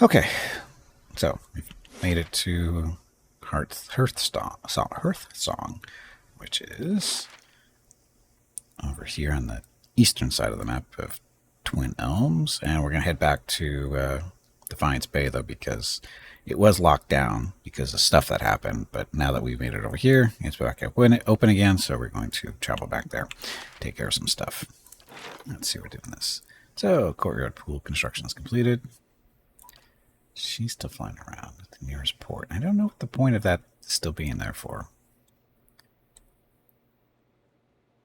Okay, so we've made it to Hearth Song, which is over here on the eastern side of the map of Twin Elms, and we're going to head back to Defiance Bay, though, because it was locked down because of stuff that happened, but now that we've made it over here, it's back open again, so we're going to travel back there, take care of some stuff. Let's see, we're doing this. So, courtyard pool construction is completed. She's still flying around at the nearest port. I don't know what the point of that still being there for.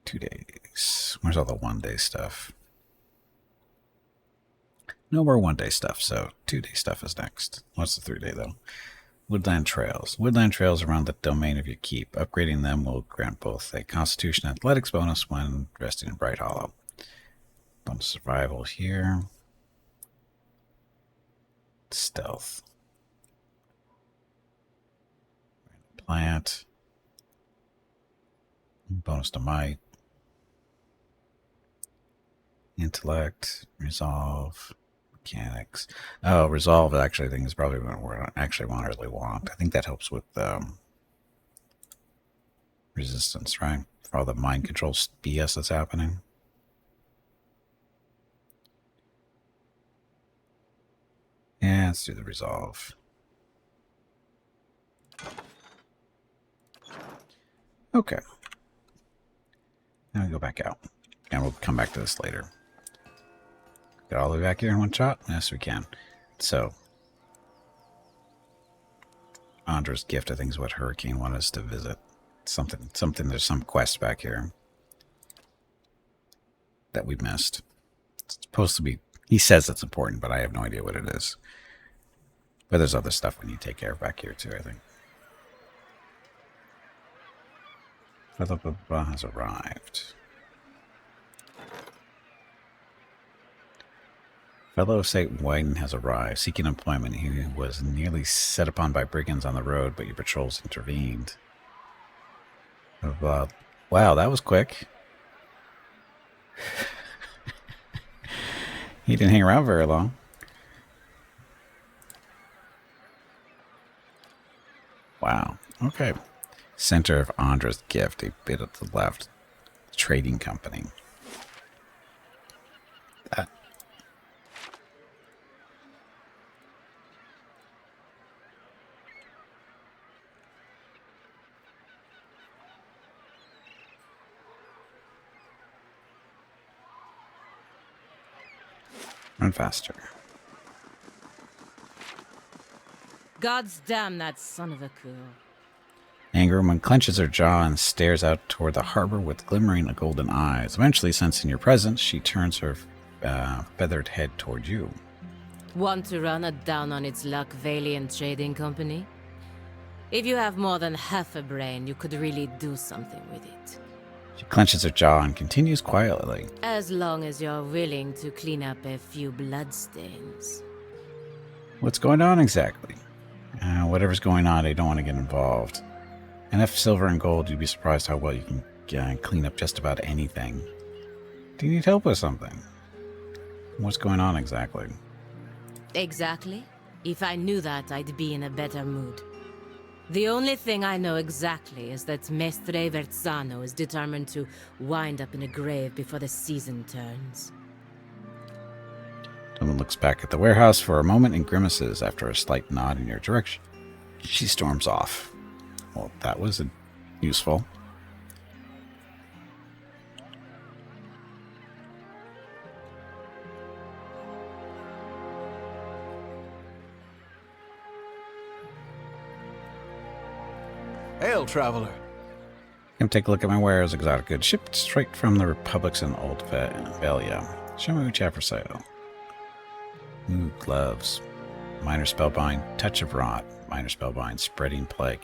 2 days. Where's all the 1-day stuff? No more 1-day stuff, so 2-day stuff is next. What's the 3-day, though? Woodland Trails. Woodland Trails around the domain of your keep. Upgrading them will grant both a Constitution Athletics bonus when resting in Bright Hollow. Bonus survival here. Stealth. Plant. Bonus to might. Intellect. Resolve. Mechanics. Oh, resolve actually I think is probably what we actually really want. I think that helps with resistance, right? For all the mind control BS that's happening. Yeah, let's do the resolve. Okay. Now we go back out. And we'll come back to this later. Get all the way back here in one shot? Yes, we can. So, Andra's gift, I think, is what Hurricane wanted us to visit. Something, there's some quest back here that we missed. It's supposed to be, he says it's important, but I have no idea what it is. But there's other stuff we need to take care of back here, too, I think. Philippa has arrived. Fellow St. Wyden has arrived, seeking employment. He was nearly set upon by brigands on the road, but your patrols intervened. Wow, that was quick. He didn't hang around very long. Wow, okay. Center of Andra's gift, a bit at the left. Trading company. That. Run faster. God's damn that son of a cool. Angry woman clenches her jaw and stares out toward the harbor with glimmering golden eyes. Eventually, sensing your presence, she turns her feathered head toward you. Want to run it down on its luck, Valiant Trading Company? If you have more than half a brain, you could really do something with it. She clenches her jaw and continues quietly. As long as you're willing to clean up a few bloodstains. What's going on exactly? Whatever's going on, I don't want to get involved. Enough silver and gold, you'd be surprised how well you can clean up just about anything. Do you need help with something? What's going on exactly? Exactly? If I knew that, I'd be in a better mood. The only thing I know exactly is that Mestre Verzano is determined to wind up in a grave before the season turns. Someone looks back at the warehouse for a moment and grimaces after a slight nod in your direction. She storms off. Well, that was useful. Hail, traveler. Come take a look at my wares, exotic goods shipped straight from the Republics in Old Valia. Show me what you have for sale. Ooh, gloves. Minor spellbind, touch of rot. Minor spellbind, spreading plague.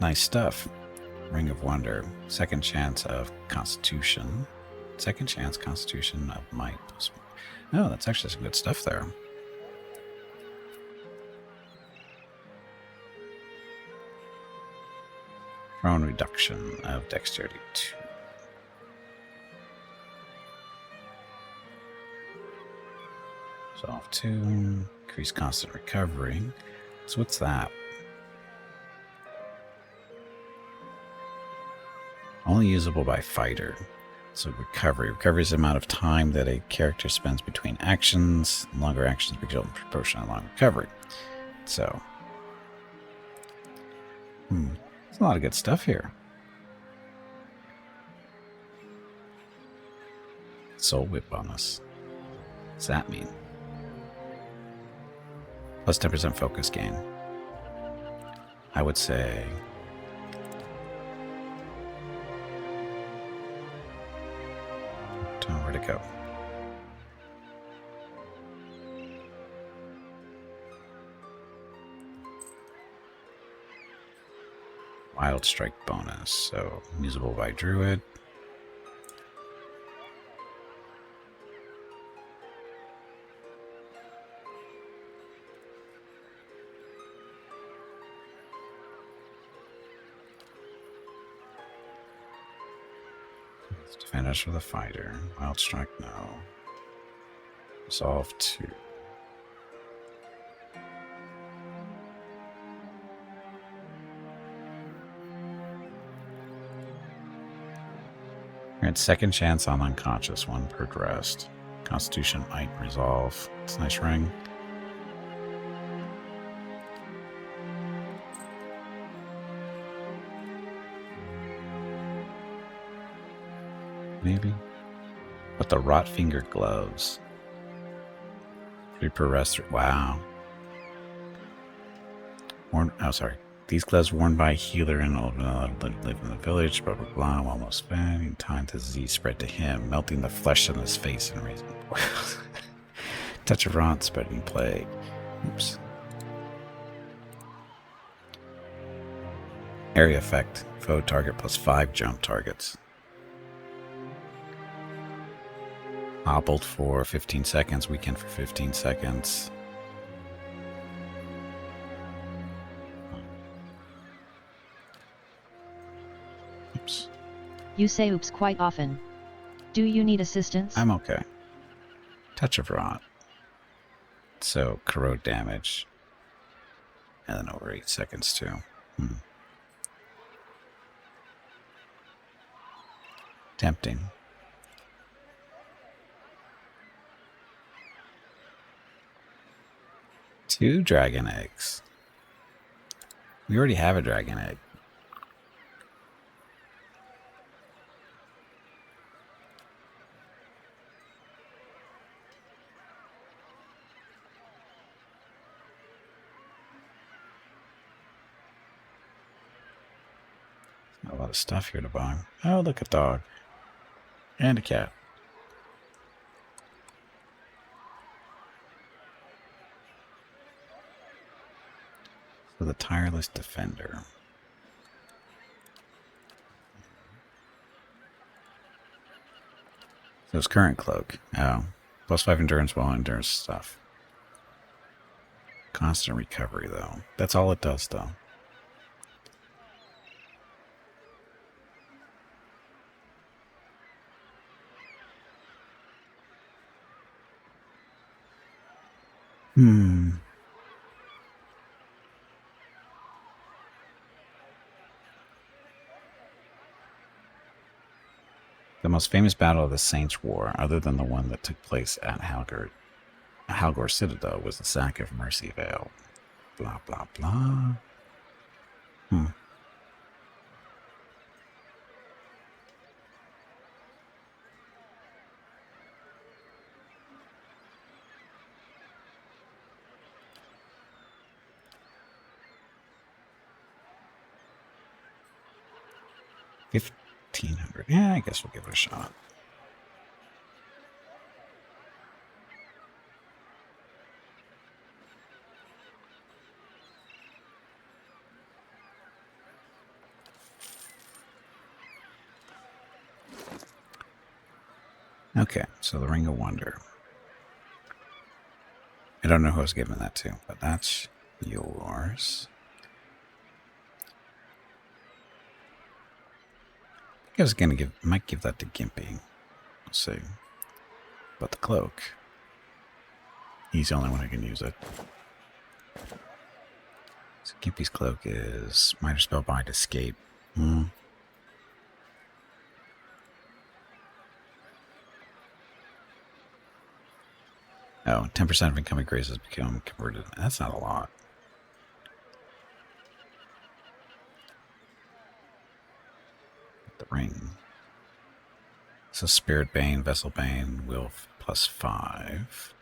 Nice stuff. Ring of wonder. Second chance of constitution. Second chance constitution of might. Oh, that's actually some good stuff there. Prone reduction of dexterity 2. Resolve 2. Increase constant recovery. So what's that? Only usable by fighter. So recovery. Recovery is the amount of time that a character spends between actions. Longer actions result in proportional long recovery. So, there's a lot of good stuff here. Soul Whip bonus. What's that mean? Plus 10% focus gain. I would say... Don't know where to go. Wild Strike bonus. So, usable by Druid. Finish with a fighter. Wild Strike, no. Resolve 2. Grant second chance on unconscious, 1 per rest. Constitution might resolve. It's a nice ring. Maybe. But the Rot Finger gloves. 3 per rest. Wow. Sorry. These gloves worn by a healer and live in the village, blah blah blah, almost spending time to disease spread to him, melting the flesh on his face and raising boils. Touch of rot, spreading plague. Oops. Area effect. Foe target plus 5 jump targets. Hobbled for 15 seconds, weakened for 15 seconds. Oops. You say oops quite often. Do you need assistance? I'm okay. Touch of rot. So, corrode damage. And then over 8 seconds too. Tempting. Two dragon eggs. We already have a dragon egg. A lot of stuff here to buy. Oh, look, a dog. And a cat. So the Tireless Defender. So his current cloak. Oh. Plus 5 endurance while endurance stuff. Constant recovery, though. That's all it does, though. The most famous battle of the Saints' War, other than the one that took place at Halgor Citadel, was the sack of Mercy Vale. Blah, blah, blah. 1,500. Yeah, I guess we'll give it a shot. Okay, so the Ring of Wonder. I don't know who I was giving that to, but that's yours. I was gonna might give that to Gimpy. Let's see. But the cloak. He's the only one who can use it. So Gimpy's cloak is minor spellbind escape. Hmm. Oh, 10% of incoming graces become converted. That's not a lot. The ring. So Spirit Bane, Vessel Bane, Will +5.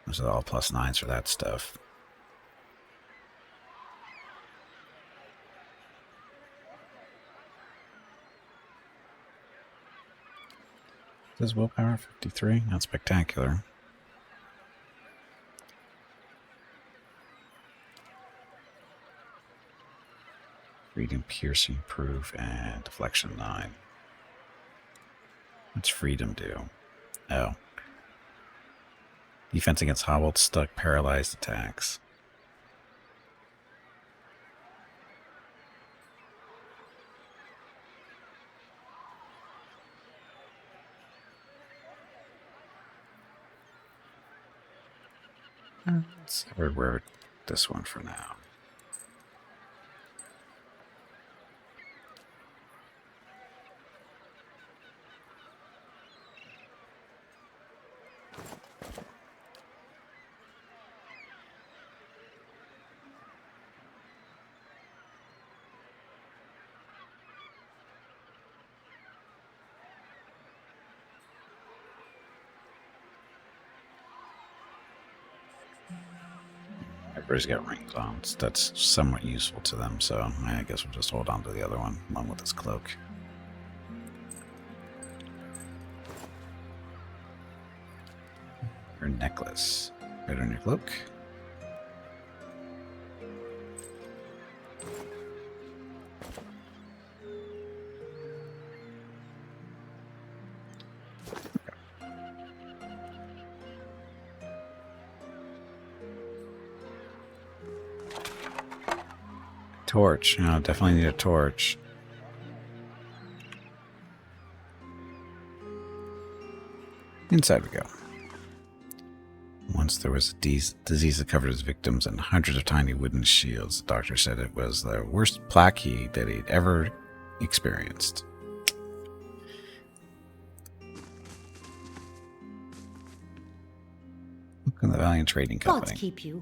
Those are all +9s for that stuff. Says willpower 53. Not spectacular. Freedom, piercing, proof, and deflection 9. What's freedom do? Oh. Defense against hobbled, stuck, paralyzed attacks. Let's wear this one for now. Everybody's got rings on. So that's somewhat useful to them, so I guess we'll just hold on to the other one along with his cloak. Your necklace. Right on your cloak. Torch. No, definitely need a torch. Inside we go. Once there was a disease that covered his victims and hundreds of tiny wooden shields. The doctor said it was the worst plague that he'd ever experienced. Look in the Valiant Trading Company. God keep you.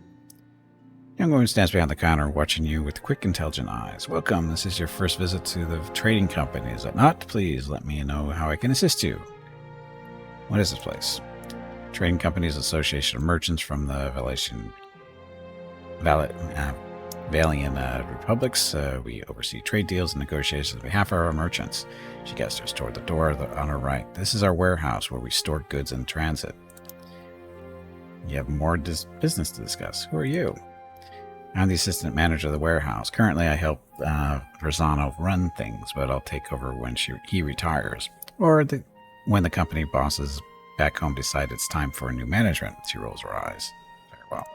Young woman stands behind the counter, watching you with quick, intelligent eyes. Welcome. This is your first visit to the trading company, is it not? Please let me know how I can assist you. What is this place? Trading Companies Association of Merchants from the Valiant Republics. We oversee trade deals and negotiations on behalf of our merchants. She gestures toward the door on her right. This is our warehouse where we store goods in transit. You have more business to discuss. Who are you? I'm the assistant manager of the warehouse. Currently, I help Verzano run things, but I'll take over when he retires. Or when the company bosses back home decide it's time for a new management. She rolls her eyes. Very well.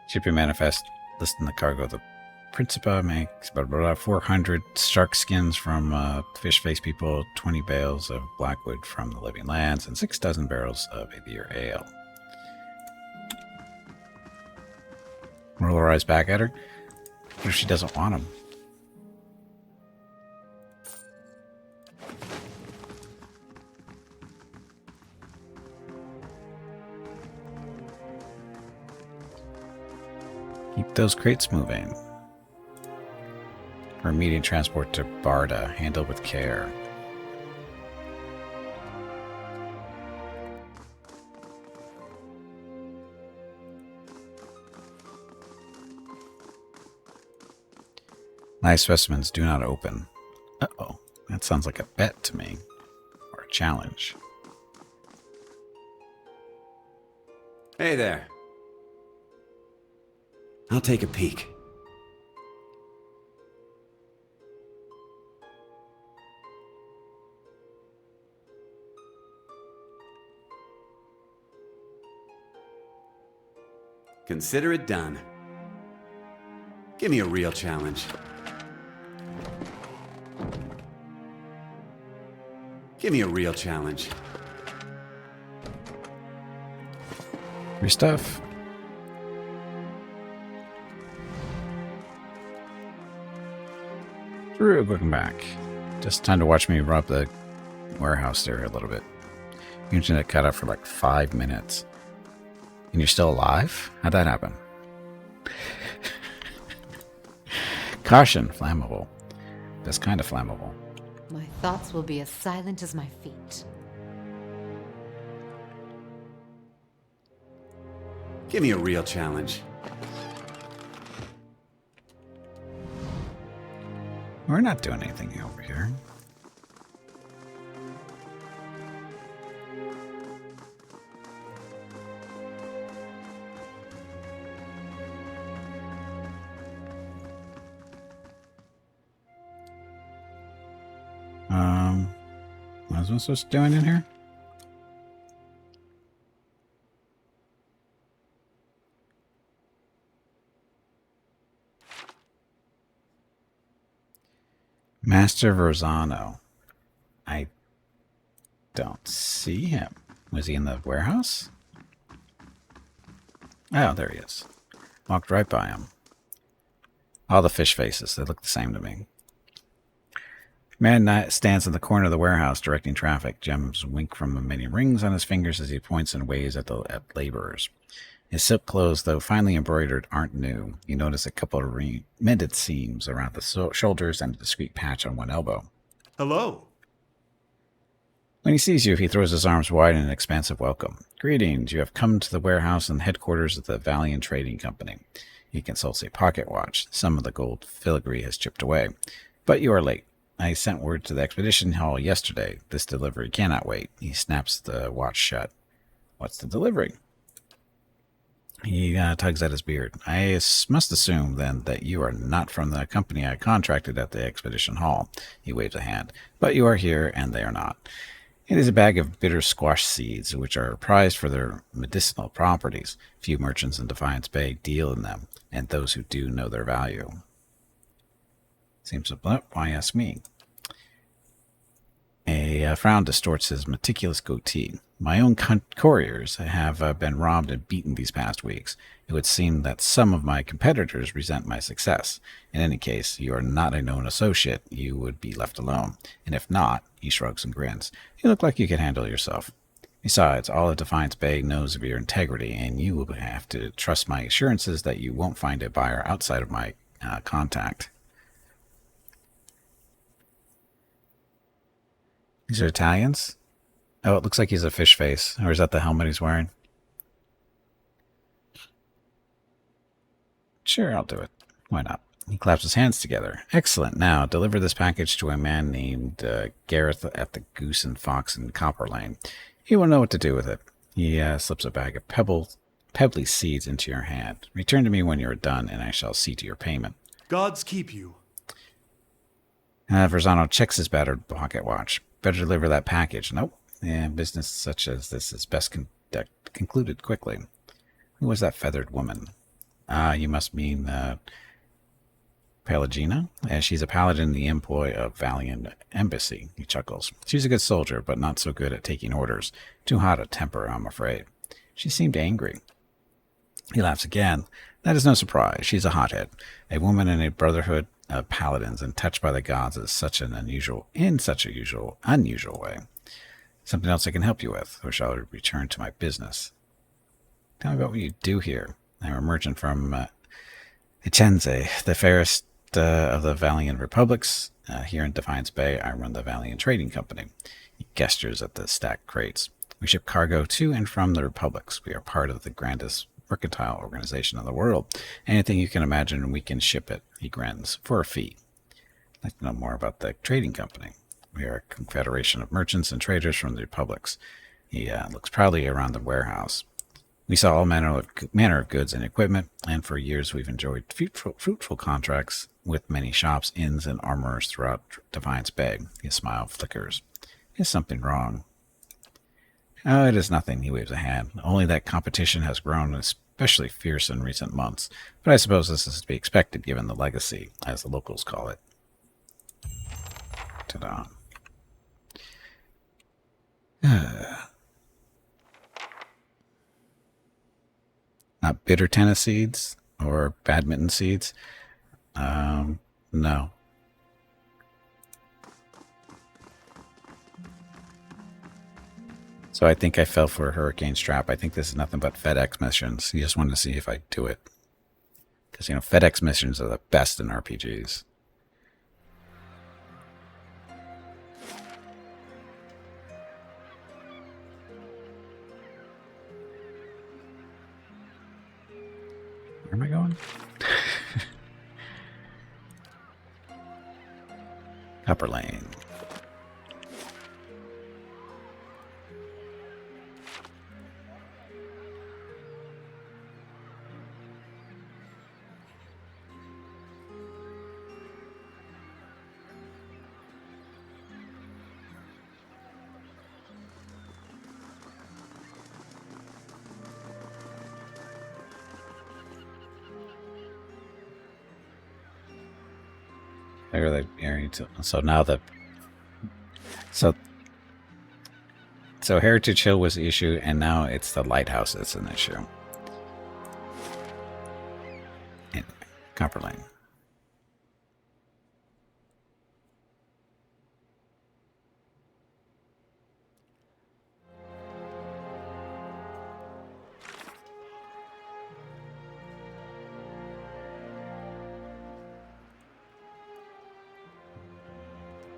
Shipping manifest listing the cargo. The Principa makes about 400 shark skins from fish face people, 20 bales of blackwood from the living lands, and 6 dozen barrels of beer ale. Roll her eyes back at her. What if she doesn't want them? Keep those crates moving. For immediate transport to Barda, handled with care. Nice specimens do not open. Uh-oh, that sounds like a bet to me. Or a challenge. Hey there. I'll take a peek. Consider it done. Give me a real challenge. Give me a real challenge. Your stuff. Drew, welcome back. Just time to watch me rob the warehouse there a little bit. Your internet cut out for like 5 minutes. And you're still alive? How'd that happen? Caution, flammable. That's kind of flammable. My thoughts will be as silent as my feet. Give me a real challenge. We're not doing anything over here. What was I supposed to do in here? Master Verzano. I don't see him. Was he in the warehouse? Oh, there he is. Walked right by him. All the fish faces, they look the same to me. Man stands in the corner of the warehouse directing traffic. Gems wink from the many rings on his fingers as he points and waves at laborers. His silk clothes, though finely embroidered, aren't new. You notice a couple of mended seams around the shoulders and a discreet patch on one elbow. Hello. When he sees you, he throws his arms wide in an expansive welcome. Greetings, you have come to the warehouse and headquarters of the Valiant Trading Company. He consults a pocket watch. Some of the gold filigree has chipped away. But you are late. I sent word to the expedition hall yesterday. This delivery cannot wait. He snaps the watch shut. What's the delivery? He tugs at his beard. I must assume, then, that you are not from the company I contracted at the expedition hall. He waves a hand. But you are here, and they are not. It is a bag of bitter squash seeds, which are prized for their medicinal properties. Few merchants in Defiance Bay deal in them, and those who do know their value. Seems to why ask me? A frown distorts his meticulous goatee. My own couriers have been robbed and beaten these past weeks. It would seem that some of my competitors resent my success. In any case, you are not a known associate. You would be left alone. And if not, he shrugs and grins. You look like you can handle yourself. Besides, all of Defiance Bay knows of your integrity, and you will have to trust my assurances that you won't find a buyer outside of my contact. These are Italians? Oh, it looks like he's a fish face. Or is that the helmet he's wearing? Sure, I'll do it. Why not? He claps his hands together. Excellent. Now, deliver this package to a man named Gareth at the Goose and Fox in Copper Lane. He will know what to do with it. He slips a bag of pebbly seeds into your hand. Return to me when you are done, and I shall see to your payment. Gods keep you. Verzano checks his battered pocket watch. Better deliver that package. Nope. Yeah, business such as this is best concluded quickly. Who was that feathered woman? You must mean Pelagina? She's a paladin in the employ of Valiant Embassy. He chuckles. She's a good soldier, but not so good at taking orders. Too hot a temper, I'm afraid. She seemed angry. He laughs again. That is no surprise. She's a hothead. A woman in a brotherhood of paladins and touched by the gods in such an unusual way. Something else I can help you with, or shall I return to my business? Tell me about what you do here. I'm a merchant from Echenze, the fairest of the Valiant Republics. Here in Defiance Bay, I run the Valiant Trading Company. He gestures at the stacked crates. We ship cargo to and from the republics. We are part of the grandest mercantile organization in the world. Anything you can imagine, we can ship it. He grins. For a fee. I'd like to know more about the trading company. We are a confederation of merchants and traders from the republics. He looks proudly around the warehouse. We sell all manner of goods and equipment, and for years we've enjoyed fruitful contracts with many shops, inns, and armorers throughout Defiance Bay. His smile flickers. Is something wrong? Oh, it is nothing, he waves a hand. Only that competition has grown especially fierce in recent months. But I suppose this is to be expected given the legacy, as the locals call it. Ta-da. Not bitter tennis seeds or badminton seeds. No. So I think I fell for a hurricane trap. I think this is nothing but FedEx missions. You just wanted to see if I do it. Because, FedEx missions are the best in RPGs. Where am I going? Upper lane. So now so Heritage Hill was the issue, and now it's the lighthouse that's an issue. Anyway, Copper Lane.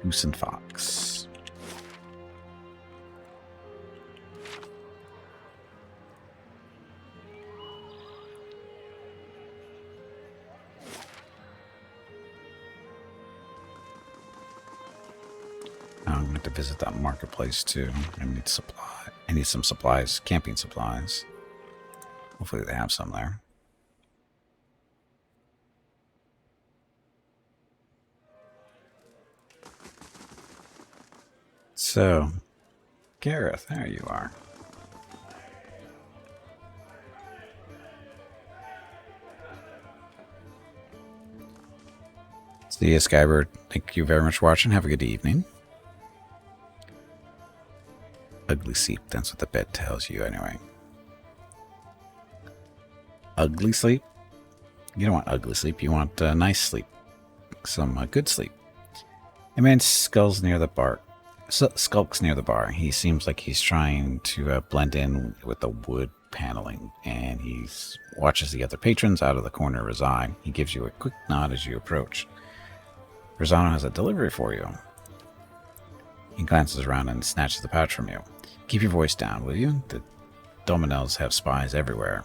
Goose and Fox. I'm going to have to visit that marketplace too. I need supply. I need some supplies, camping supplies. Hopefully they have some there. So, Gareth, there you are. See you, Skybird. Thank you very much for watching. Have a good evening. Ugly sleep, that's what the bed tells you anyway. Ugly sleep? You don't want ugly sleep, you want nice sleep. Some good sleep. A man skulks near the bar. He seems like he's trying to blend in with the wood paneling, and he watches the other patrons out of the corner of his eye. He gives you a quick nod as you approach. Rosano has a delivery for you. He glances around and snatches the pouch from you. Keep your voice down, will you? The Dominels have spies everywhere.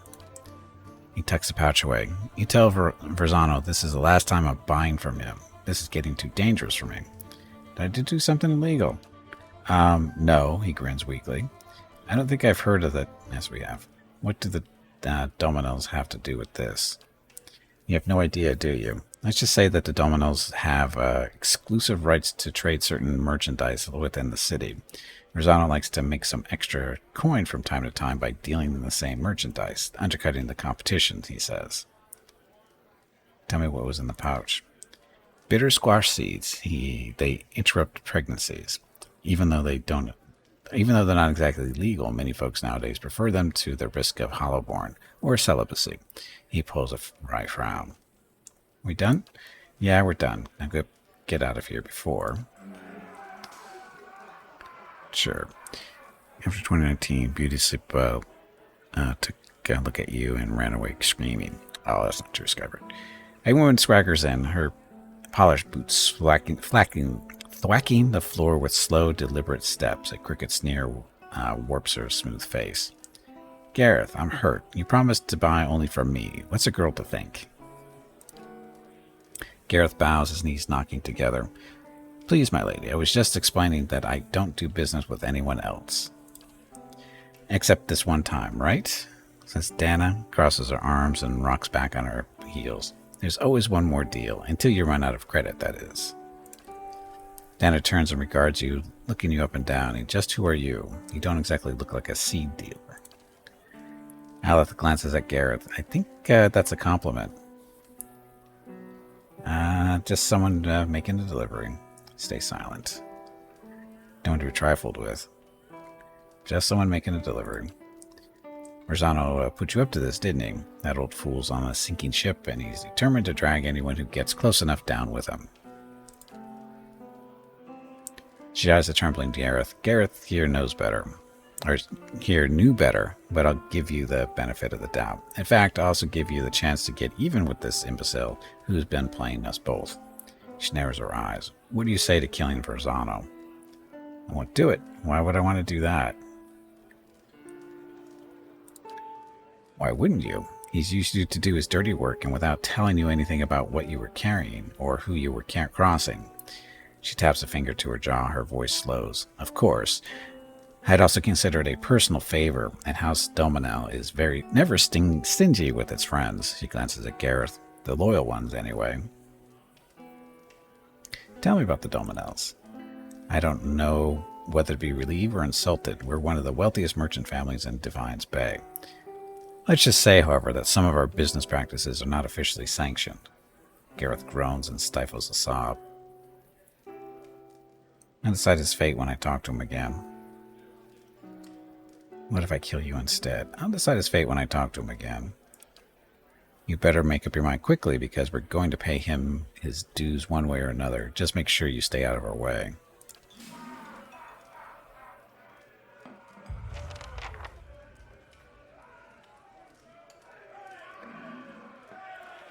He tucks the pouch away. You tell Verzano this is the last time I'm buying from him. This is getting too dangerous for me. Did I do something illegal? No, he grins weakly. I don't think I've heard of that. Yes, we have. What do the Dominels have to do with this? You have no idea, do you? Let's just say that the Dominels have exclusive rights to trade certain merchandise within the city. Rosano likes to make some extra coin from time to time by dealing in the same merchandise, undercutting the competition, he says. Tell me what was in the pouch. Bitter squash seeds. They interrupt pregnancies. Even though they're not exactly legal, many folks nowadays prefer them to the risk of hollowborn or celibacy. He pulls a wry frown. We done? Yeah, we're done. Now go get out of here before. Sure. After 2019, Beauty Sleep took a look at you and ran away screaming. Oh, that's not true, Skybird. A woman swaggers in, her polished boots thwacking the floor with slow, deliberate steps. A crooked sneer warps her smooth face. Gareth, I'm hurt. You promised to buy only from me. What's a girl to think? Gareth bows, his knees knocking together. Please, my lady, I was just explaining that I don't do business with anyone else. Except this one time, right? Says Dana, crosses her arms and rocks back on her heels. There's always one more deal, until you run out of credit, that is. Dana turns and regards you, looking you up and down. And just who are you? You don't exactly look like a seed dealer. Aleph glances at Gareth. I think that's a compliment. Just someone making a delivery. Stay silent. Don't be trifled with. Just someone making a delivery. Verzano put you up to this, didn't he? That old fool's on a sinking ship, and he's determined to drag anyone who gets close enough down with him. She eyes the trembling Gareth. Gareth here knows better. Or here knew better, but I'll give you the benefit of the doubt. In fact, I'll also give you the chance to get even with this imbecile who's been playing us both. She narrows her eyes. What do you say to killing Verzano? I won't do it. Why would I want to do that? Why wouldn't you? He's used you to do his dirty work, and without telling you anything about what you were carrying or who you were crossing. She taps a finger to her jaw. Her voice slows. Of course. I'd also consider it a personal favor, and House Dominel is never stingy with its friends. She glances at Gareth. The loyal ones, anyway. Tell me about the Dominels. I don't know whether to be relieved or insulted. We're one of the wealthiest merchant families in Defiance Bay. Let's just say, however, that some of our business practices are not officially sanctioned. Gareth groans and stifles a sob. I'll decide his fate when I talk to him again. What if I kill you instead? I'll decide his fate when I talk to him again. You better make up your mind quickly, because we're going to pay him his dues one way or another. Just make sure you stay out of our way.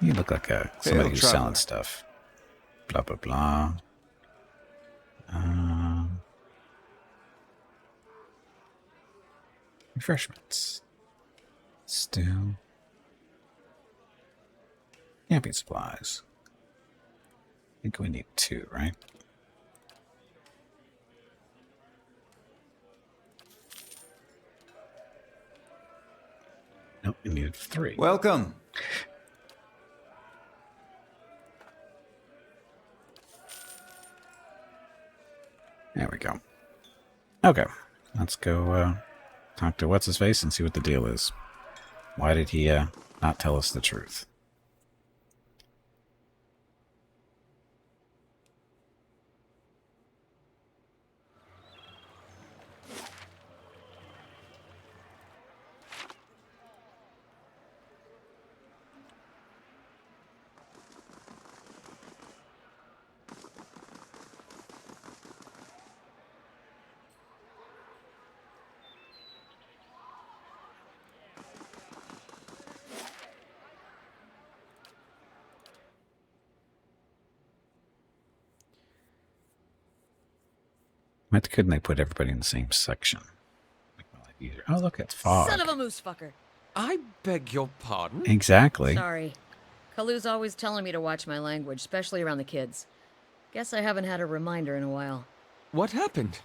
You look like somebody who's selling stuff. Blah, blah, blah. Refreshments. Stew. Camping supplies. I think we need 2, right? Nope, we needed 3. Welcome. There we go. Okay, let's go talk to What's-His-Face and see what the deal is. Why did he not tell us the truth? Why couldn't they put everybody in the same section? Make my life easier. Oh, look, it's fog. Son of a moose fucker. I beg your pardon? Exactly. Sorry. Kalu's always telling me to watch my language, especially around the kids. Guess I haven't had a reminder in a while. What happened?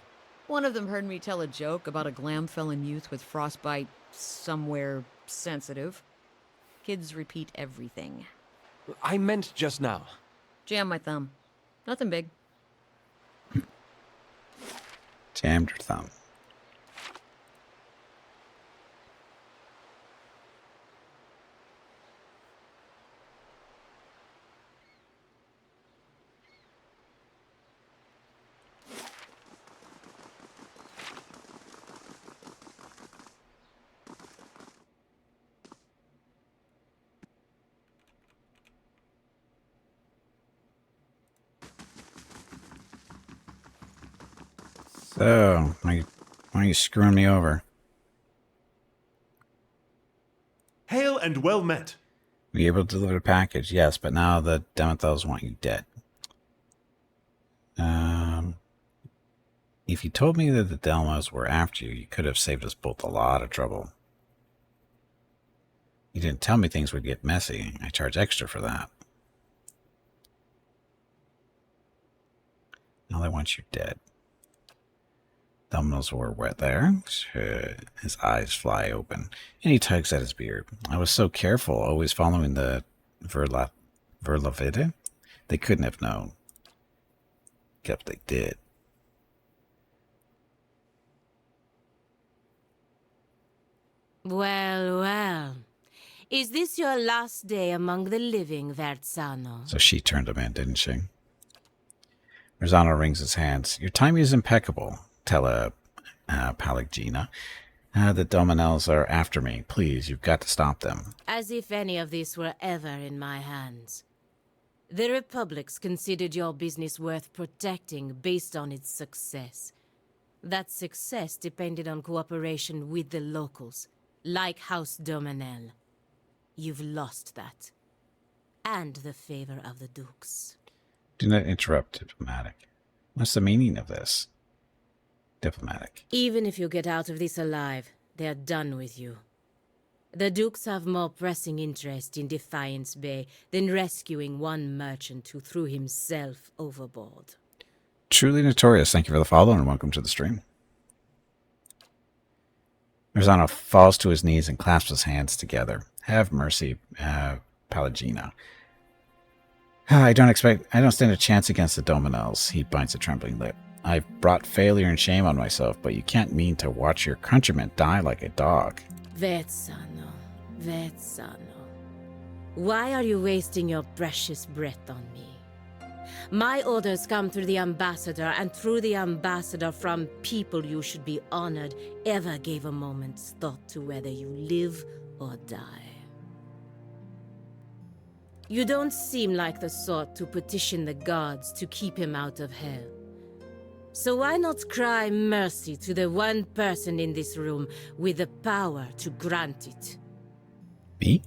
One of them heard me tell a joke about a glam-felon youth with frostbite somewhere sensitive. Kids repeat everything. I meant just now. Jam my thumb. Nothing big. Jammed her thumb. So, why are you screwing me over? Hail and well met. Were you able to deliver the package? Yes, but now the Dementhals want you dead. If you told me that the Delmos were after you, you could have saved us both a lot of trouble. You didn't tell me things would get messy. I charge extra for that. Now they want you dead. Thumbnails were wet there. His eyes fly open, and he tugs at his beard. I was so careful, always following the Verlavide. They couldn't have known. Except they did. Well, well. Is this your last day among the living, Verzano? So she turned him in, didn't she? Verzano wrings his hands. Your timing is impeccable. Palagina. The Dominels are after me. Please, you've got to stop them. As if any of this were ever in my hands. The Republics considered your business worth protecting based on its success. That success depended on cooperation with the locals, like House Dominel. You've lost that. And the favor of the Dukes. Do not interrupt, Diplomatic. What's the meaning of this? Diplomatic. Even if you get out of this alive, they're done with you. The Dukes have more pressing interest in Defiance Bay than rescuing one merchant who threw himself overboard. Truly notorious. Thank you for the follow and welcome to the stream. Verzano falls to his knees and clasps his hands together. Have mercy, Palagina. I don't stand a chance against the Dominels. He bites a trembling lip. I've brought failure and shame on myself, but you can't mean to watch your countrymen die like a dog. Vetsano, Vetsano. Why are you wasting your precious breath on me? My orders come through the ambassador, and through the ambassador from people you should be honored ever gave a moment's thought to whether you live or die. You don't seem like the sort to petition the gods to keep him out of hell. So why not cry mercy to the one person in this room with the power to grant it? Me?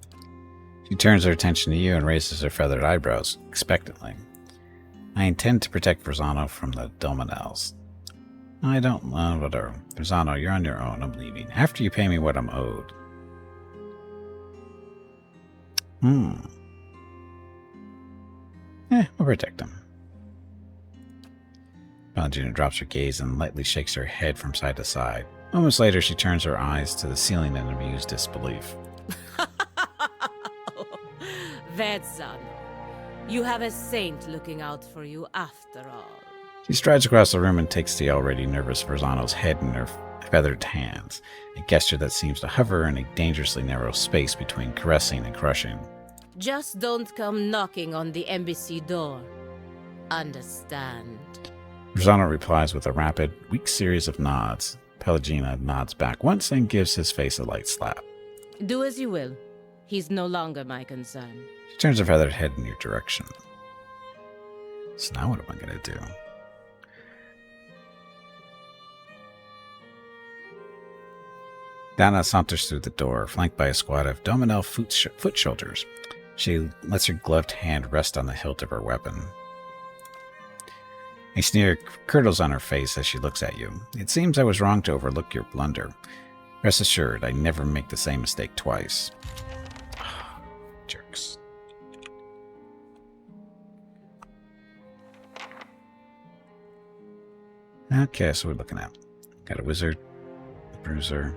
She turns her attention to you and raises her feathered eyebrows, expectantly. I intend to protect Verzano from the Dominels. I don't know, whatever. Verzano, you're on your own. I'm leaving. After you pay me what I'm owed. We'll protect him. Paladin drops her gaze and lightly shakes her head from side to side. Moments later, she turns her eyes to the ceiling in amused disbelief. Vetsano, you have a saint looking out for you after all. She strides across the room and takes the already nervous Verzano's head in her feathered hands, a gesture that seems to hover in a dangerously narrow space between caressing and crushing. Just don't come knocking on the embassy door. Understand? Verzano replies with a rapid, weak series of nods. Pelagina nods back once and gives his face a light slap. Do as you will. He's no longer my concern. She turns her feathered head in your direction. So now what am I going to do? Dana saunters through the door, flanked by a squad of Dominel foot soldiers. She lets her gloved hand rest on the hilt of her weapon. A sneer curdles on her face as she looks at you. It seems I was wrong to overlook your blunder. Rest assured, I never make the same mistake twice. Jerks. Okay, so we're looking at. Got a wizard, bruiser.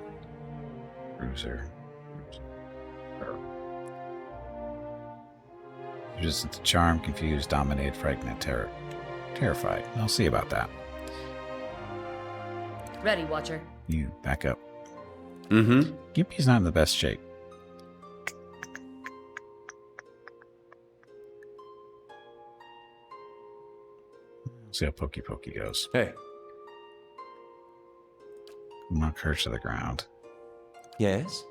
Resistant to charm, confused, dominated, frightened, terrified. I'll see about that. Ready, Watcher. You back up. Mm-hmm. Gimpy's not in the best shape. See how Pokey goes. Hey. Knock her to the ground. Yes?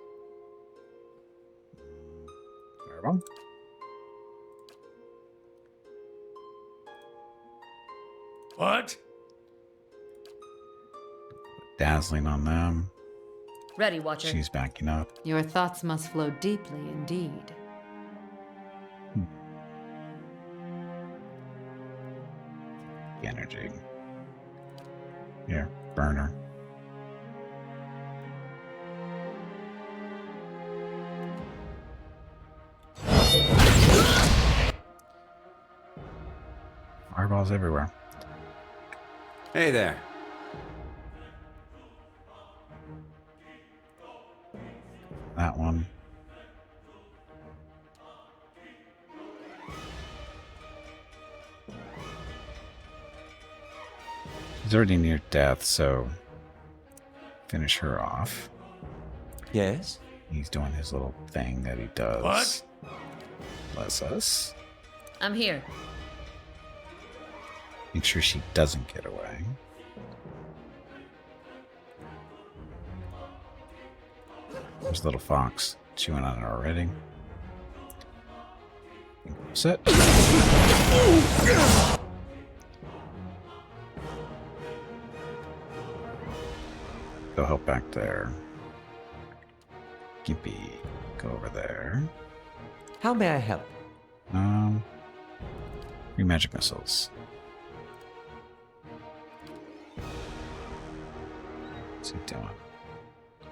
Fireball. What? Dazzling on them. Ready, Watcher. She's backing up. Your thoughts must flow deeply indeed. Energy. Here, burner. Fireballs everywhere. Hey there. That one. She's already near death, so finish her off. Yes? He's doing his little thing that he does. What? Bless us. I'm here. Make sure she doesn't get away. There's a little fox chewing on it already. Sit. Go help back there. Gimpy, go over there. How may I help? Three magic missiles. What's he doing?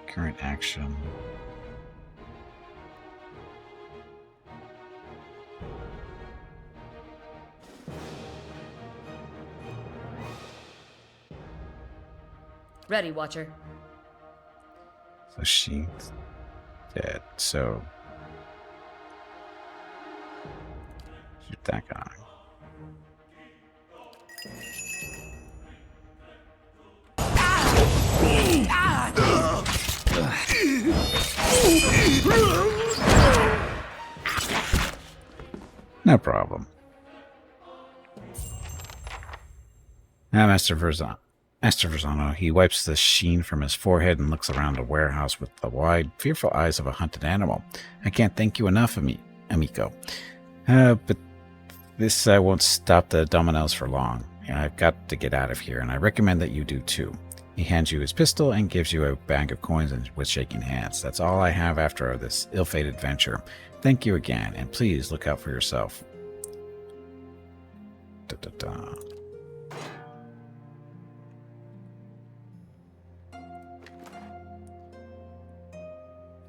Current action. Ready, Watcher. So she's dead. So shoot that guy. No problem. Now, Master Verzano, he wipes the sheen from his forehead and looks around the warehouse with the wide, fearful eyes of a hunted animal. I can't thank you enough, amico. But this won't stop the dominoes for long. I've got to get out of here, and I recommend that you do too. He hands you his pistol and gives you a bag of coins with shaking hands. That's all I have after this ill-fated venture. Thank you again, and please look out for yourself. Da-da-da.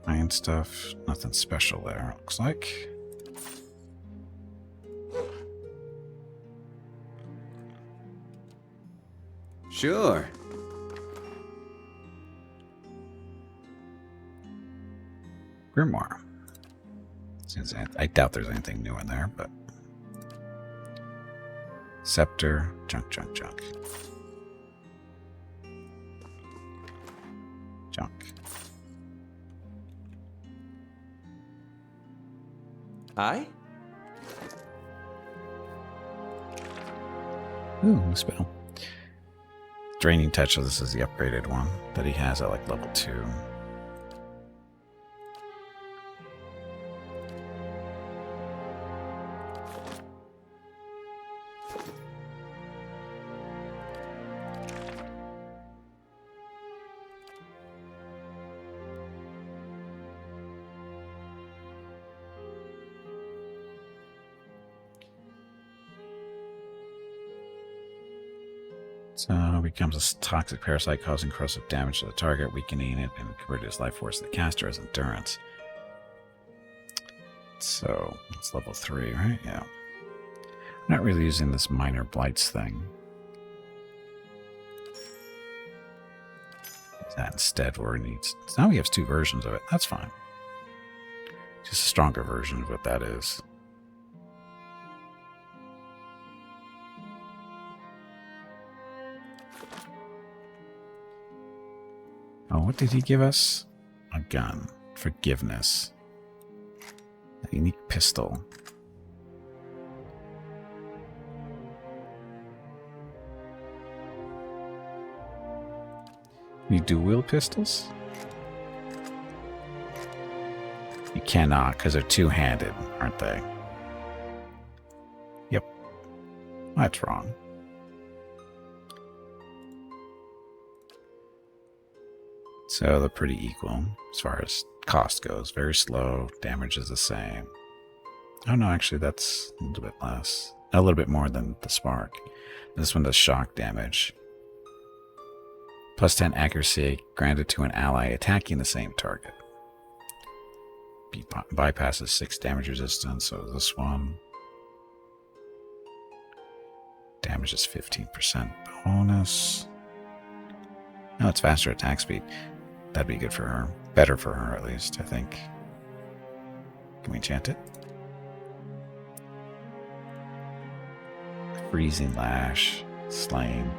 Iron stuff, nothing special there, looks like. Sure. Grimoire. I doubt there's anything new in there, but... Scepter, junk. Junk. Aye? Ooh, new spell. Draining Touch, so this is the upgraded one that he has at like level 2. So becomes a toxic parasite causing corrosive damage to the target, weakening it, and converting its life force to the caster as endurance. So it's level 3, right? Yeah. I'm not really using this minor blights thing. That instead where it needs. Now he has 2 versions of it. That's fine. Just a stronger version of what that is. Oh, what did he give us? A gun. Forgiveness. A unique pistol. You dual pistols? You cannot, because they're two-handed, aren't they? Yep. That's wrong. So they're pretty equal as far as cost goes. Very slow. Damage is the same. Oh no, actually that's a little bit less. A little bit more than the Spark. This one does shock damage. Plus 10 accuracy granted to an ally attacking the same target. Bypasses 6 damage resistance, so this one. Damage is 15% bonus. No, it's faster attack speed. That'd be good for her. Better for her, at least, I think. Can we enchant it? Freezing Lash. Slain.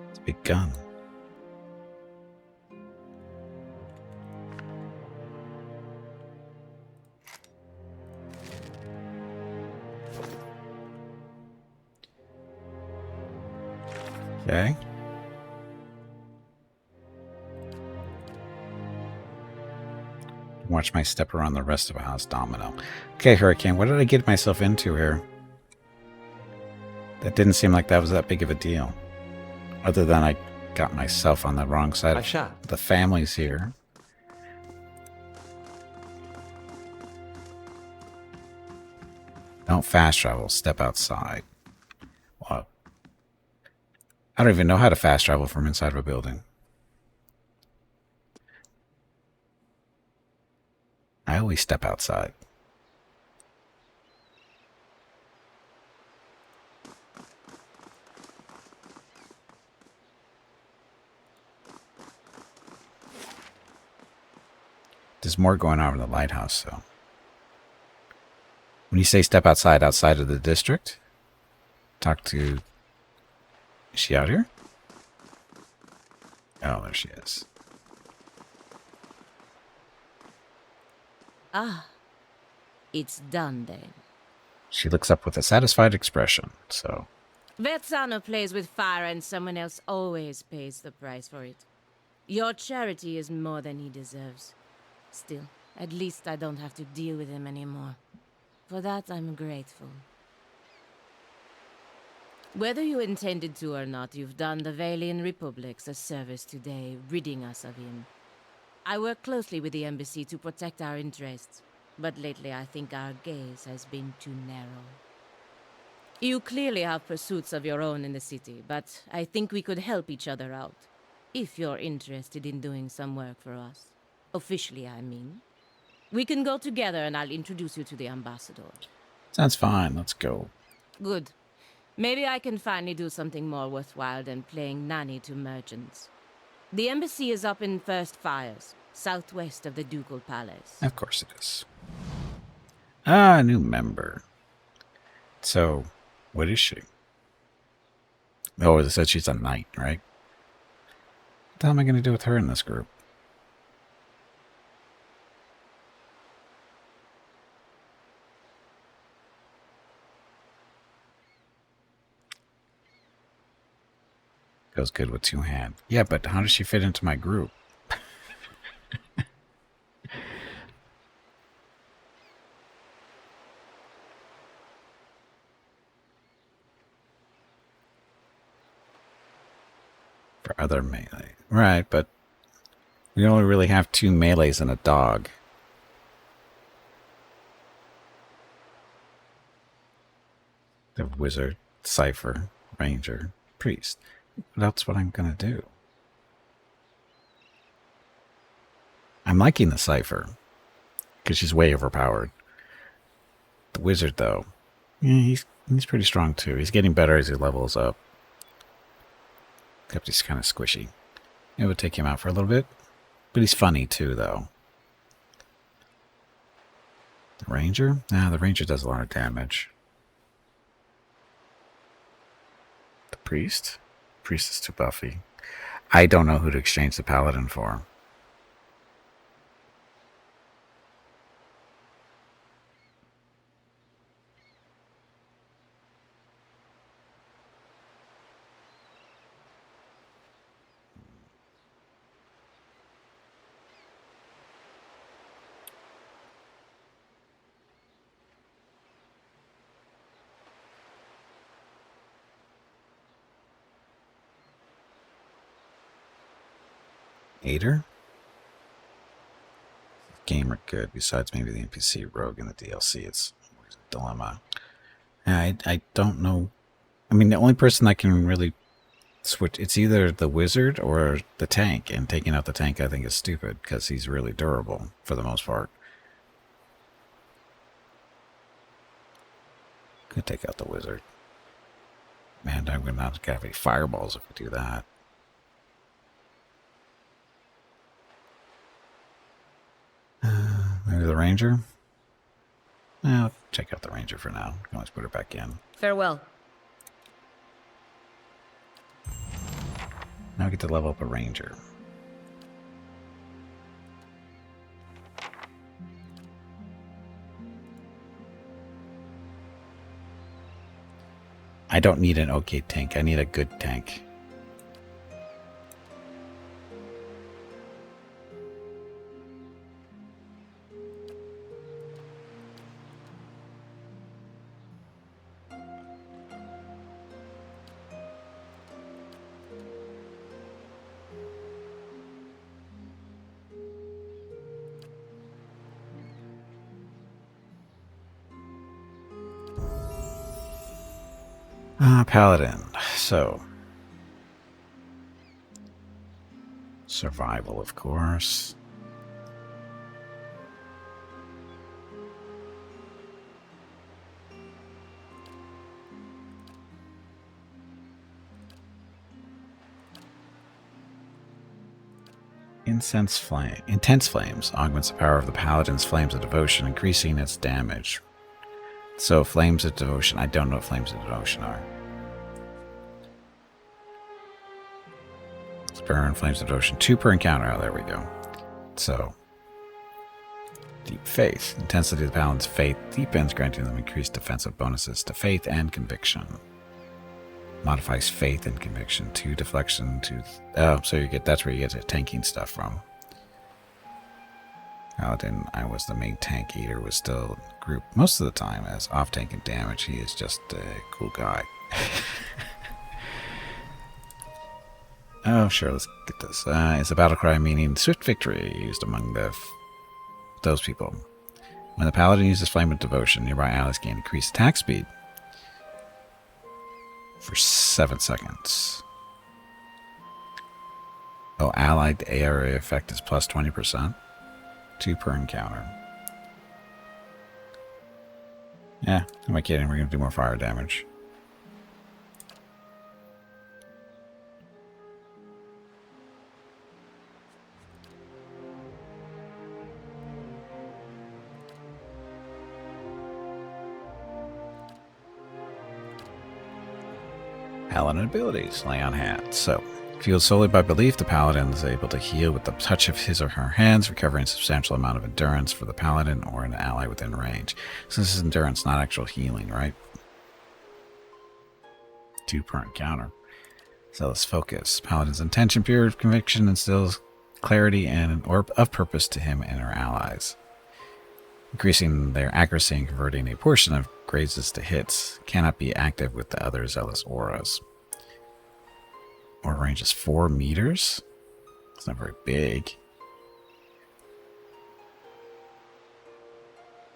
It's a big gun. Okay. Watch my step around the rest of the house domino. Okay, Hurricane, what did I get myself into here? That didn't seem like that was that big of a deal. Other than I got myself on the wrong side of shot. the families here. Don't fast travel. Step outside. Well, I don't even know how to fast travel from inside of a building. I always step outside. There's more going on in the lighthouse, so. When you say step outside of the district, talk to... Is she out here? Oh, there she is. Ah, it's done then. She looks up with a satisfied expression, so... Verzano plays with fire and someone else always pays the price for it. Your charity is more than he deserves. Still, at least I don't have to deal with him anymore. For that, I'm grateful. Whether you intended to or not, you've done the Valian Republics a service today, ridding us of him. I work closely with the embassy to protect our interests, but lately I think our gaze has been too narrow. You clearly have pursuits of your own in the city, but I think we could help each other out, if you're interested in doing some work for us. Officially, I mean. We can go together and I'll introduce you to the ambassador. Sounds fine. Let's go. Good. Maybe I can finally do something more worthwhile than playing nanny to merchants. The embassy is up in First Fires, southwest of the Ducal Palace. Of course it is. Ah, new member. So, what is she? Oh, it said she's a knight, right? What the hell am I going to do with her in this group? Goes good with two hands. Yeah, but how does she fit into my group? For other melee. Right, but we only really have 2 melees and a dog. The wizard, cipher, ranger, priest. That's what I'm going to do. I'm liking the cipher, because she's way overpowered. The wizard, though, yeah, he's pretty strong, too. He's getting better as he levels up. Except he's kind of squishy. It would take him out for a little bit. But he's funny, too, though. The ranger? Nah, the ranger does a lot of damage. The priest? Priest is too buffy. I don't know who to exchange the paladin for. Aider? Game are good, besides maybe the NPC rogue in the DLC. It's always a dilemma. I don't know. I mean, the only person that can really switch, it's either the wizard or the tank, and taking out the tank I think is stupid, because he's really durable, for the most part. Could take out the wizard. Man, I'm going to not have any fireballs if we do that. Maybe the ranger? I'll check out the ranger for now. Can always put her back in. Farewell. Now I get to level up a ranger. I don't need an okay tank. I need a good tank. Paladin. So, survival, of course. Intense flames augments the power of the paladin's flames of devotion, increasing its damage. So flames of devotion. I don't know what flames of devotion are. Let's burn flames of devotion. 2 per encounter. Oh, there we go. So deep faith. Intensity of the paladin's faith deepens, granting them increased defensive bonuses to faith and conviction. Modifies faith and conviction. 2 deflection, 2... Oh, so you get... That's where you get the tanking stuff from. Paladin, I was the main tank. Eater was still group most of the time as off-tank and damage. He is just a cool guy. Oh, sure, let's get this. It's a battle cry meaning swift victory used among those people. When the paladin uses Flame of Devotion, nearby allies gain increased attack speed for 7 seconds. Oh, allied area effect is plus 20%. 2 per encounter. Yeah, am I kidding? We're going to do more fire damage. Paladin abilities. Lay on hands. So, fueled solely by belief, the paladin is able to heal with the touch of his or her hands, recovering a substantial amount of endurance for the paladin or an ally within range. So this is endurance, not actual healing, right? 2 per encounter. Zealous focus. Paladin's intention, pure conviction, instills clarity and an orb of purpose to him and her allies, increasing their accuracy and converting a portion of grazes to hits. Cannot be active with the other zealous auras. Aura range is 4 meters. It's not very big.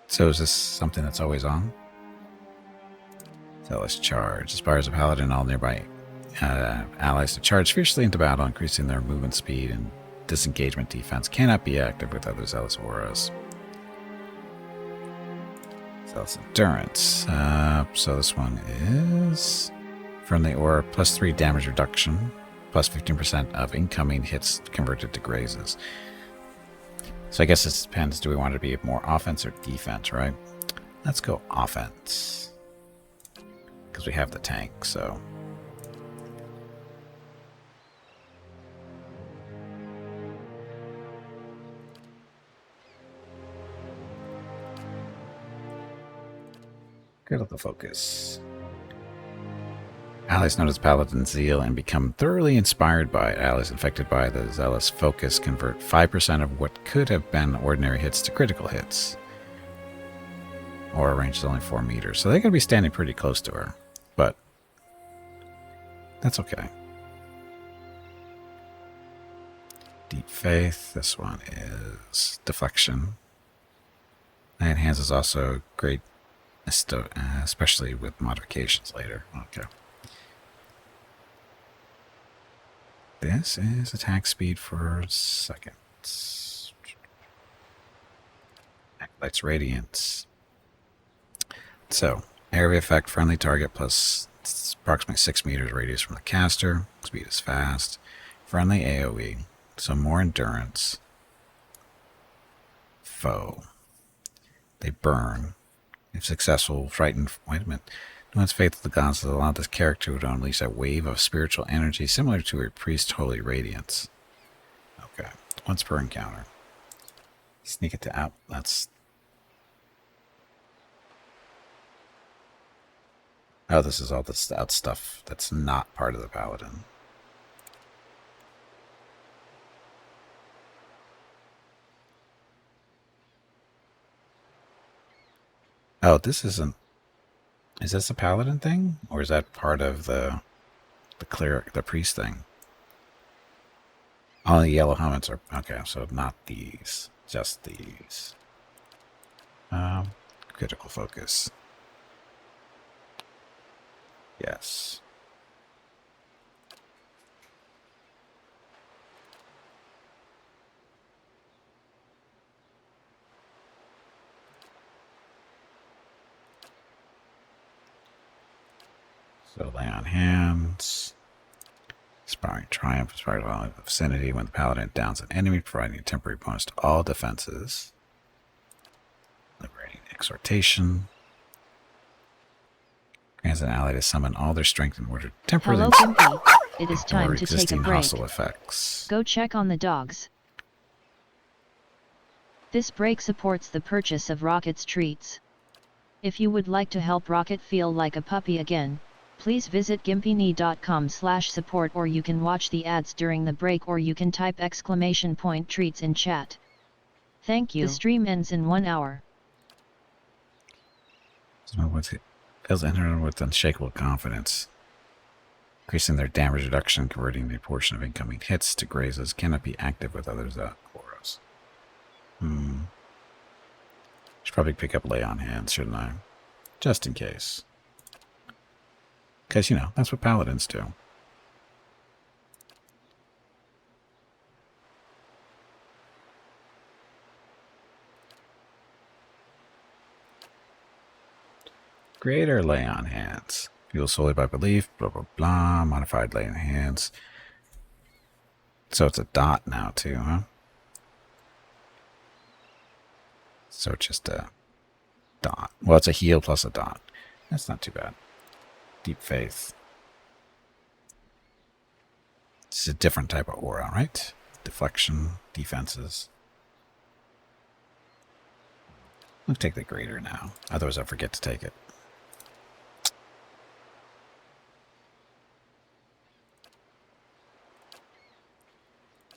So is this something that's always on? Zealous charge. Inspires a paladin and all nearby allies to charge fiercely into battle, increasing their movement speed and disengagement defense. Cannot be active with other zealous auras. Zealous endurance. So this one is friendly aura plus 3 damage reduction, plus 15% of incoming hits converted to grazes. So I guess this depends. Do we want it to be more offense or defense, right? Let's go offense. Because we have the tank, so. Critical focus. Allies notice Paladin's zeal and become thoroughly inspired by it. Allies infected by the zealous focus convert 5% of what could have been ordinary hits to critical hits. Aura range is only 4 meters, so they're going to be standing pretty close to her. But that's okay. Deep faith. This one is deflection. Night hands is also great, especially with modifications later. Okay. This is attack speed for seconds. Acolyte's Radiance. So, area effect, friendly target plus approximately 6 meters radius from the caster. Speed is fast. Friendly AoE. So more endurance. Foe. They burn. If successful, frightened. Wait a minute. No one's faith of the gods has allowed this character to unleash a wave of spiritual energy similar to a priest's holy radiance. Okay. Once per encounter. Sneak it to out. That's. Oh, this is all the stout stuff that's not part of the paladin. Oh, this isn't. Is this a paladin thing, or is that part of the cleric, the priest thing? All the yellow helmets are okay. So not these, just these. Critical focus. Yes. So lay on hands. Inspiring Triumph, inspired by the vicinity when the Paladin downs an enemy, providing a temporary bonus to all defenses. Liberating Exhortation. Grants an ally to summon all their strength in order to temporarily Hello, Gimpy. It is time ignore to take a existing break. hostile effects. Go check on the dogs. This break supports the purchase of Rocket's treats. If you would like to help Rocket feel like a puppy again, please visit gimpyne.com/support, or you can watch the ads during the break, or you can type !treats in chat. Thank you. The stream ends in 1 hour. Feels entered with unshakable confidence. Increasing their damage reduction, converting a portion of incoming hits to grazes cannot be active with others auras. Should probably pick up Lay on Hands, shouldn't I? Just in case. Because, you know, that's what Paladins do. Greater Lay on Hands. Fueled solely by belief, blah, blah, blah. Modified Lay on Hands. So it's a dot now, too, huh? So it's just a dot. Well, it's a heal plus a dot. That's not too bad. Deep Faith. It's a different type of aura, right? Deflection, defenses. I'll take the greater now. Otherwise, I'll forget to take it.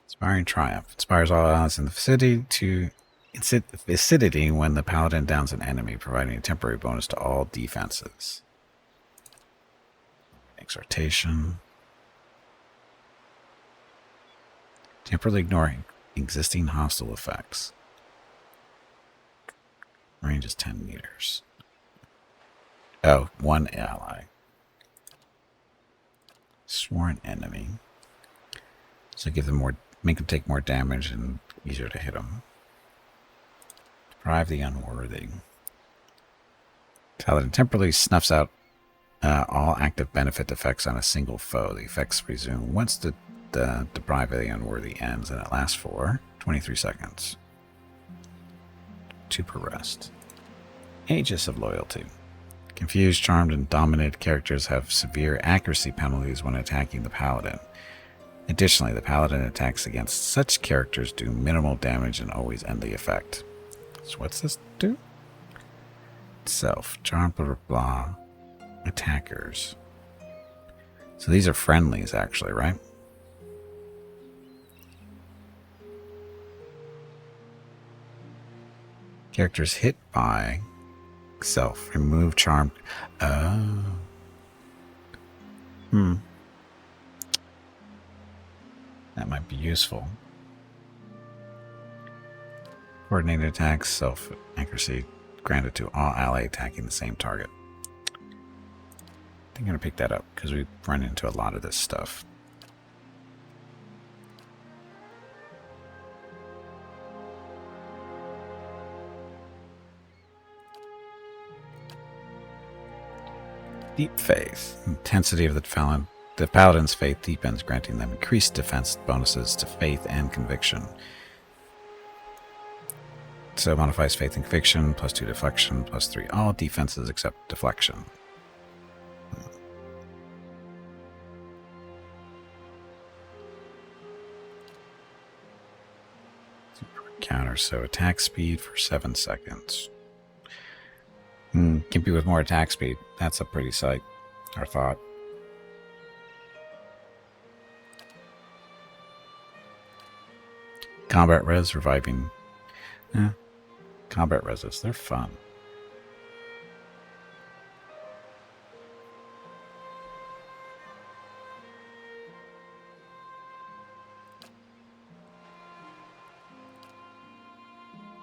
Inspiring Triumph. Inspires all allies in the vicinity when the Paladin downs an enemy, providing a temporary bonus to all defenses. Exhortation. Temporarily ignoring existing hostile effects. Range is 10 meters. Oh, one ally. Sworn enemy. So give them more, make them take more damage and easier to hit them. Deprive the unworthy. Paladin temporarily snuffs out all active benefit effects on a single foe. The effects resume once the deprive of the unworthy ends, and it lasts for 23 seconds. 2 per rest. Aegis of Loyalty. Confused, charmed, and dominated characters have severe accuracy penalties when attacking the Paladin. Additionally, the Paladin attacks against such characters do minimal damage and always end the effect. So what's this do? Self. Charm, blah, blah, blah. Attackers. So these are friendlies, actually, right? Characters hit by self. Remove charm. Oh. That might be useful. Coordinated attacks, self accuracy granted to all ally attacking the same target. I think I'm going to pick that up because we run into a lot of this stuff. Deep Faith. Intensity of the Paladin's faith deepens, granting them increased defense bonuses to faith and conviction. So modifies faith and conviction, +2 deflection, +3 all defenses except deflection. Counter, so attack speed for 7 seconds. Gimpy with more attack speed. That's a pretty sight, or thought. Combat res, reviving. Combat reses, they're fun.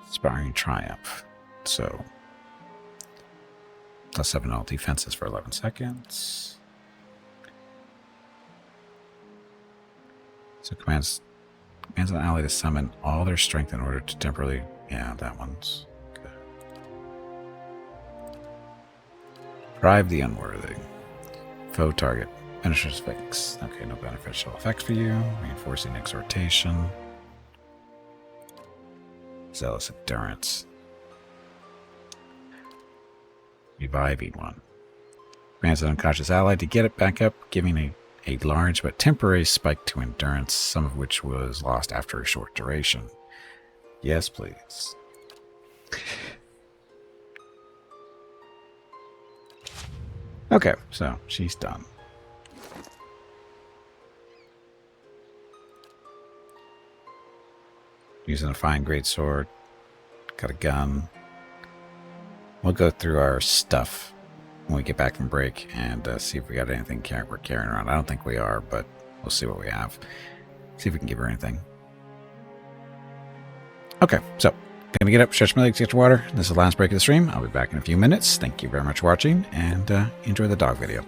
Inspiring Triumph. So +7 all defenses for 11 seconds. So commands an ally to summon all their strength in order to temporarily... Yeah, that one's good. Drive the unworthy. Foe target. Finisher's fix. Okay, no beneficial effect for you. Reinforcing exhortation. Zealous endurance. Reviving one. Grants an unconscious ally to get it back up, giving a large but temporary spike to endurance, some of which was lost after a short duration. Yes, please. Okay, so she's done. Using a fine greatsword. Got a gun. We'll go through our stuff when we get back from break and see if we got anything we're carrying around. I don't think we are, but we'll see what we have. See if we can give her anything. Okay, so gonna get up, stretch my legs, get your water. This is the last break of the stream. I'll be back in a few minutes. Thank you very much for watching, and enjoy the dog video.